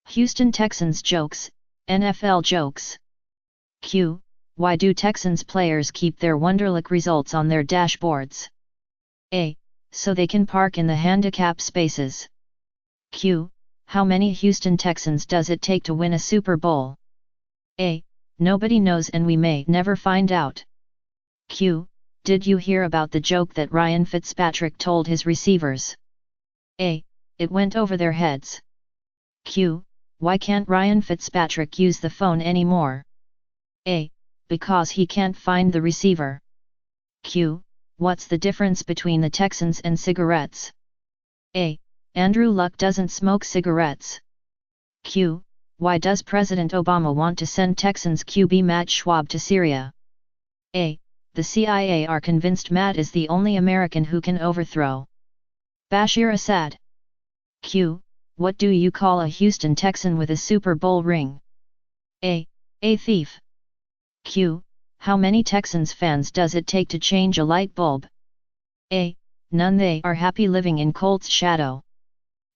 Houston Texans jokes, NFL jokes. Q. Why do Texans players keep their Wonderlic results on their dashboards? A. So they can park in the handicap spaces. Q. How many Houston Texans does it take to win a Super Bowl? A. Nobody knows and we may never find out. Q. Did you hear about the joke that Ryan Fitzpatrick told his receivers? A. It went over their heads. Q. Why can't Ryan Fitzpatrick use the phone anymore? A. Because he can't find the receiver. Q. What's the difference between the Texans and cigarettes? A. Andrew Luck doesn't smoke cigarettes. Q. Why does President Obama want to send Texans QB Matt Schwab to Syria? A. The CIA are convinced Matt is the only American who can overthrow Bashar Assad. Q. What do you call a Houston Texan with a Super Bowl ring? A. A thief. Q. How many Texans fans does it take to change a light bulb? A. None. They are happy living in Colt's shadow.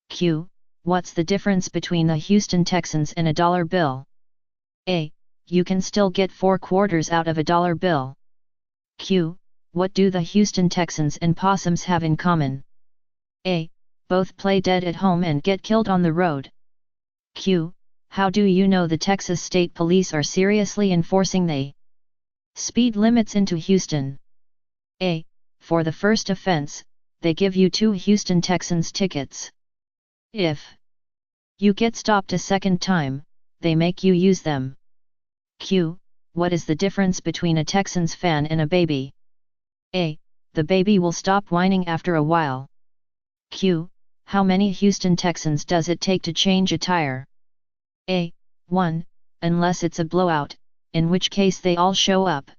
Q. What's the difference between the Houston Texans and a dollar bill? A. You can still get 4 quarters out of a dollar bill. Q. What do the Houston Texans and possums have in common? A. Both play dead at home and get killed on the road. Q. How do you know the Texas State Police are seriously enforcing the speed limits into Houston? A. For the first offense, they give you 2 Houston Texans tickets. If you get stopped a second time, they make you use them. Q. What is the difference between a Texans fan and a baby? A. The baby will stop whining after a while. Q. How many Houston Texans does it take to change a tire? A. 1, unless it's a blowout, in which case they all show up.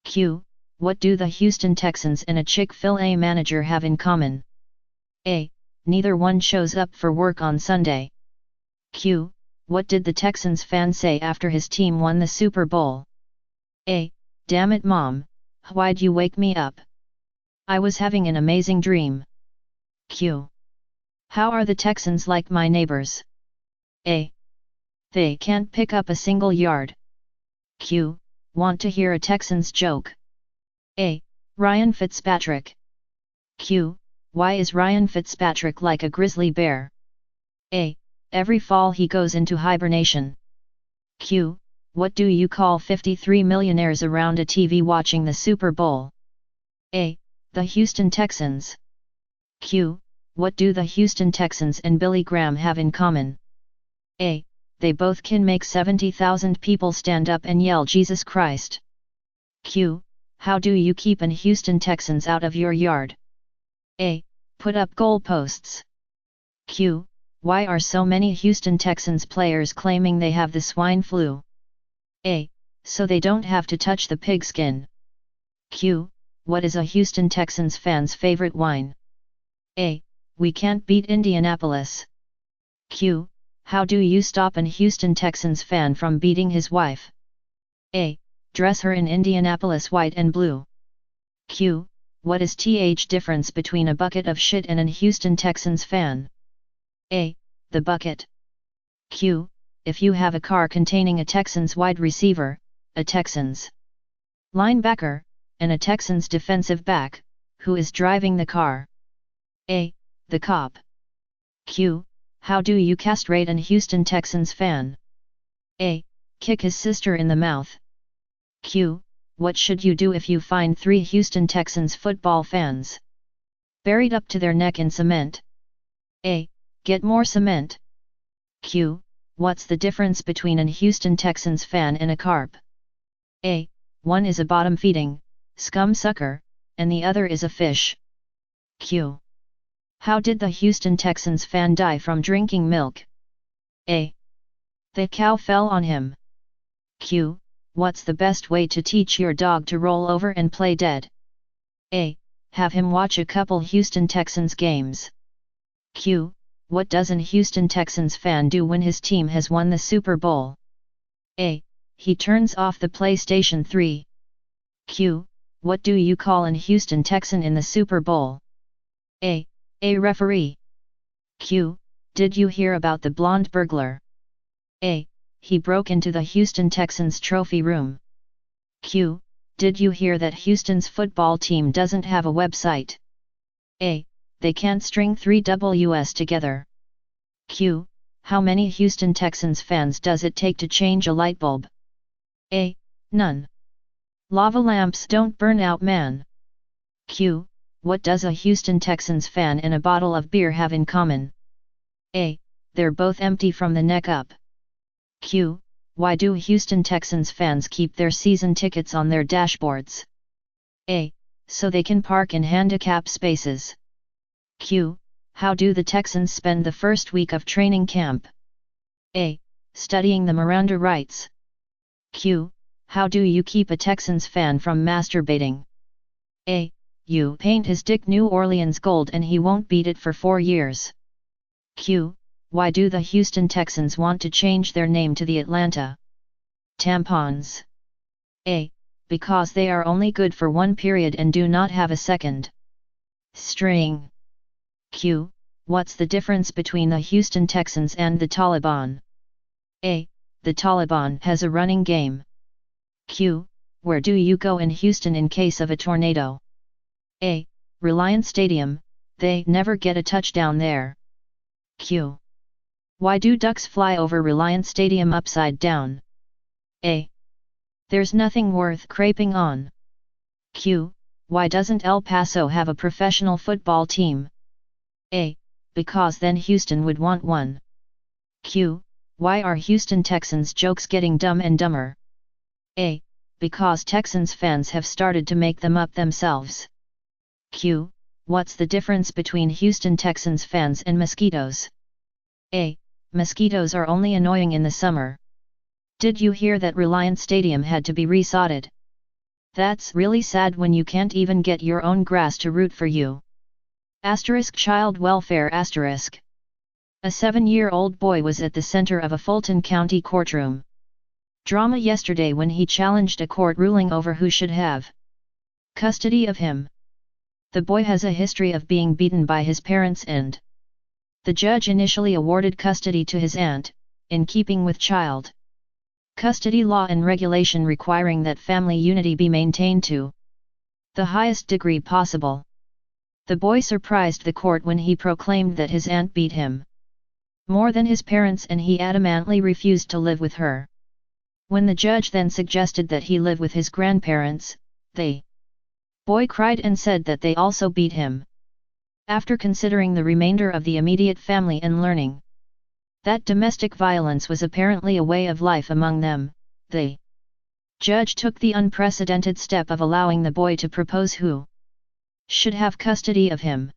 Q. What do the Houston Texans and a Chick-fil-A manager have in common? A. Neither one shows up for work on Sunday. Q. What did the Texans fan say after his team won the Super Bowl? A. Damn it, Mom, why'd you wake me up? I was having an amazing dream. Q. How are the Texans like my neighbors? A. They can't pick up a single yard. Q. Want to hear a Texans joke? A. Ryan Fitzpatrick. Q. Why is Ryan Fitzpatrick like a grizzly bear? A. Every fall he goes into hibernation. Q. What do you call 53 millionaires around a TV watching the Super Bowl? A. The Houston Texans. Q. What do the Houston Texans and Billy Graham have in common? A. They both can make 70,000 people stand up and yell Jesus Christ. Q. How do you keep an Houston Texans out of your yard? A. Put up goalposts. Q. Why are so many Houston Texans players claiming they have the swine flu? A. So they don't have to touch the pigskin. Q. What is a Houston Texans fan's favorite wine? A. We can't beat Indianapolis. Q. How do you stop an Houston Texans fan from beating his wife? A. Dress her in Indianapolis white and blue. Q. What is the difference between a bucket of shit and an Houston Texans fan? A. The bucket. Q. If you have a car containing a Texans wide receiver, a Texans linebacker, and a Texans defensive back, who is driving the car? A. The cop. Q. How do you castrate an Houston Texans fan? A. Kick his sister in the mouth. Q. What should you do if you find 3 Houston Texans football fans buried up to their neck in cement? A. Get more cement. Q. What's the difference between an Houston Texans fan and a carp? A. One is a bottom-feeding scum sucker, and the other is a fish. Q. How did the Houston Texans fan die from drinking milk? A. The cow fell on him. Q. What's the best way to teach your dog to roll over and play dead? A. Have him watch a couple Houston Texans games. Q. What does an Houston Texans fan do when his team has won the Super Bowl? A. He turns off the PlayStation 3. Q. What do you call an Houston Texan in the Super Bowl? A. A referee. Q. Did you hear about the blonde burglar? A. He broke into the Houston Texans trophy room. Q. Did you hear that Houston's football team doesn't have a website? A. They can't string 3 Ws together. Q. How many Houston Texans fans does it take to change a light bulb? A. None. Lava lamps don't burn out, man. Q. What does a Houston Texans fan and a bottle of beer have in common? A. They're both empty from the neck up. Q. Why do Houston Texans fans keep their season tickets on their dashboards? A. So they can park in handicap spaces. Q. How do the Texans spend the first week of training camp? A. Studying the Miranda rights. Q. How do you keep a Texans fan from masturbating? A. You paint his dick New Orleans gold and he won't beat it for 4 years. Q. Why do the Houston Texans want to change their name to the Atlanta Tampons? A. Because they are only good for 1 period and do not have a second string. Q. What's the difference between the Houston Texans and the Taliban? A. The Taliban has a running game. Q. Where do you go in Houston in case of a tornado? A. Reliance Stadium, they never get a touchdown there. Q. Why do ducks fly over Reliance Stadium upside down? A. There's nothing worth craping on. Q. Why doesn't El Paso have a professional football team? A. Because then Houston would want one. Q. Why are Houston Texans jokes getting dumb and dumber? A. Because Texans fans have started to make them up themselves. Q. What's the difference between Houston Texans fans and mosquitoes? A. Mosquitoes are only annoying in the summer. Did you hear that Reliance Stadium had to be resodded? That's really sad when you can't even get your own grass to root for you. Child welfare. A 7-year-old boy was at the center of a Fulton County courtroom drama yesterday when he challenged a court ruling over who should have custody of him. The boy has a history of being beaten by his parents and the judge initially awarded custody to his aunt, in keeping with child custody law and regulation requiring that family unity be maintained to the highest degree possible. The boy surprised the court when he proclaimed that his aunt beat him more than his parents and he adamantly refused to live with her. When the judge then suggested that he live with his grandparents, the boy cried and said that they also beat him. After considering the remainder of the immediate family and learning that domestic violence was apparently a way of life among them, the judge took the unprecedented step of allowing the boy to propose who should have custody of him.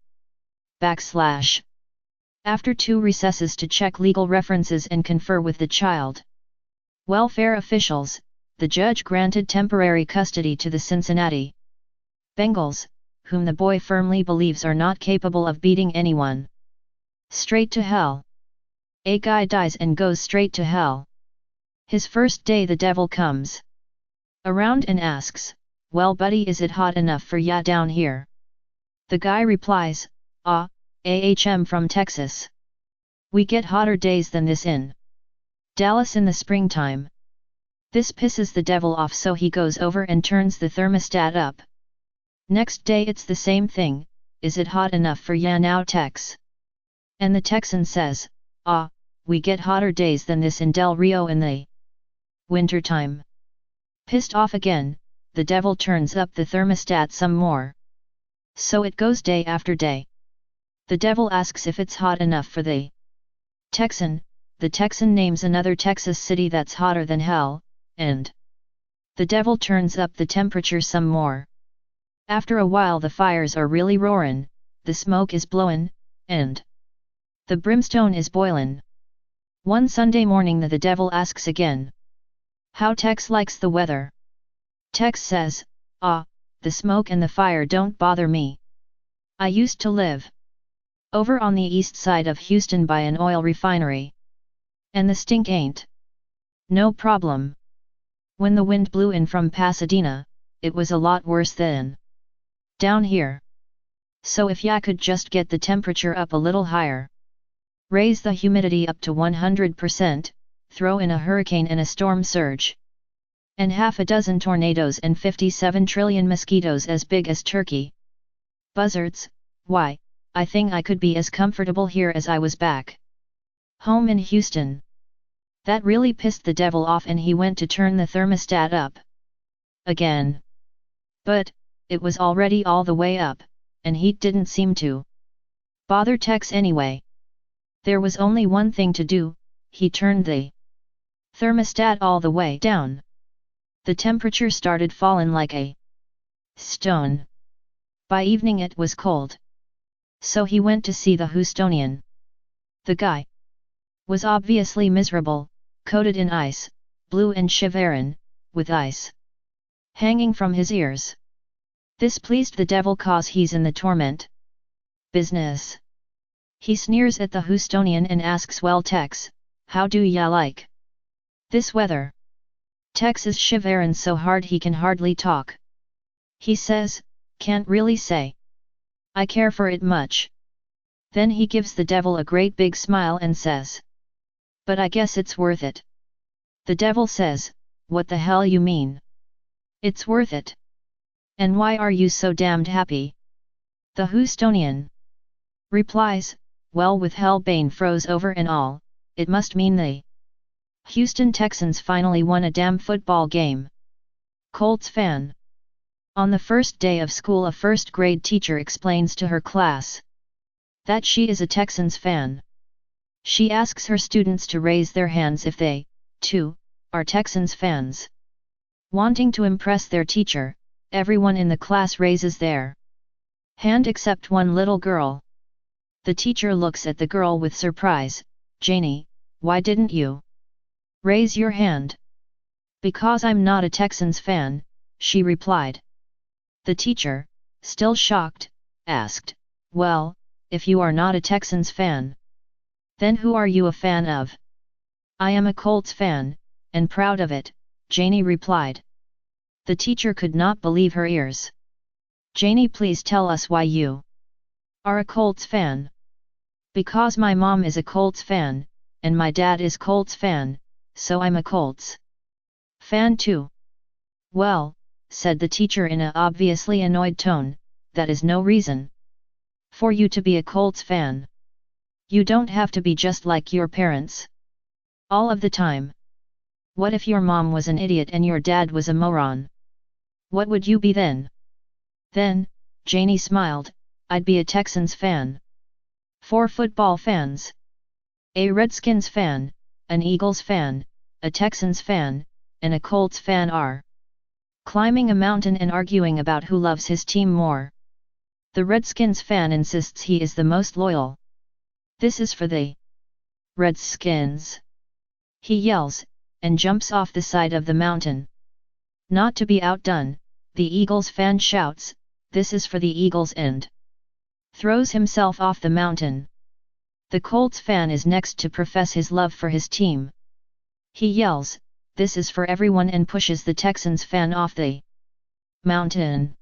After 2 recesses to check legal references and confer with the child welfare officials, the judge granted temporary custody to the Cincinnati Bengals, whom the boy firmly believes are not capable of beating anyone. Straight to hell. A guy dies and goes straight to hell. His first day the devil comes around and asks, "Well buddy, is it hot enough for ya down here?" The guy replies, "I'm from Texas. We get hotter days than this in Dallas in the springtime." This pisses the devil off, so he goes over and turns the thermostat up. Next day it's the same thing, "Is it hot enough for ya now, Tex?" And the Texan says, "We get hotter days than this in Del Rio in the wintertime." Pissed off again, the devil turns up the thermostat some more. So it goes day after day. The devil asks if it's hot enough for the Texan. The Texan names another Texas city that's hotter than hell, and the devil turns up the temperature some more. After a while the fires are really roarin', the smoke is blowin', and the brimstone is boilin'. One Sunday morning the devil asks again how Tex likes the weather. Tex says, "The smoke and the fire don't bother me. I used to live over on the east side of Houston by an oil refinery. And the stink ain't no problem. When the wind blew in from Pasadena, it was a lot worse than down here. So if ya could just get the temperature up a little higher, raise the humidity up to 100%, throw in a hurricane and a storm surge. And half a dozen tornadoes and 57 trillion mosquitoes as big as Turkey. Buzzards, why, I think I could be as comfortable here as I was back home in Houston. That really pissed the devil off and he went to turn the thermostat up again. But, it was already all the way up, and heat didn't seem to bother Tex anyway. There was only one thing to do, he turned the thermostat all the way down. The temperature started falling like a stone. By evening it was cold. So he went to see the Houstonian. The guy was obviously miserable, coated in ice, blue and shivering, with ice hanging from his ears. This pleased the devil cause he's in the torment business. He sneers at the Houstonian and asks, well Tex, how do ya like this weather? Tex is shiverin' so hard he can hardly talk. He says, can't really say I care for it much. Then he gives the devil a great big smile and says, but I guess it's worth it. The devil says, what the hell you mean? It's worth it. And why are you so damned happy? The Houstonian replies, well with hell bane froze over and all, it must mean the Houston Texans finally won a damn football game. Colts fan. On the first day of school a first-grade teacher explains to her class that she is a Texans fan. She asks her students to raise their hands if they, too, are Texans fans. Wanting to impress their teacher, everyone in the class raises their hand except one little girl. The teacher looks at the girl with surprise. Janie, why didn't you raise your hand? Because I'm not a Texans fan, she replied. The teacher, still shocked, asked, well, if you are not a Texans fan, then who are you a fan of? I am a Colts fan, and proud of it, Janie replied. The teacher could not believe her ears. Janie, please tell us why you are a Colts fan. Because my mom is a Colts fan, and my dad is Colts fan, so I'm a Colts fan too. Well, said the teacher in a obviously annoyed tone, that is no reason for you to be a Colts fan. You don't have to be just like your parents all of the time. What if your mom was an idiot and your dad was a moron? What would you be then? Then, Janie smiled, I'd be a Texans fan. 4 football fans. A Redskins fan, an Eagles fan, a Texans fan, and a Colts fan are climbing a mountain and arguing about who loves his team more. The Redskins fan insists he is the most loyal. This is for the Redskins, he yells, and jumps off the side of the mountain. Not to be outdone, the Eagles fan shouts, this is for the Eagles, and throws himself off the mountain. The Colts fan is next to profess his love for his team. He yells, this is for everyone, and pushes the Texans fan off the mountain.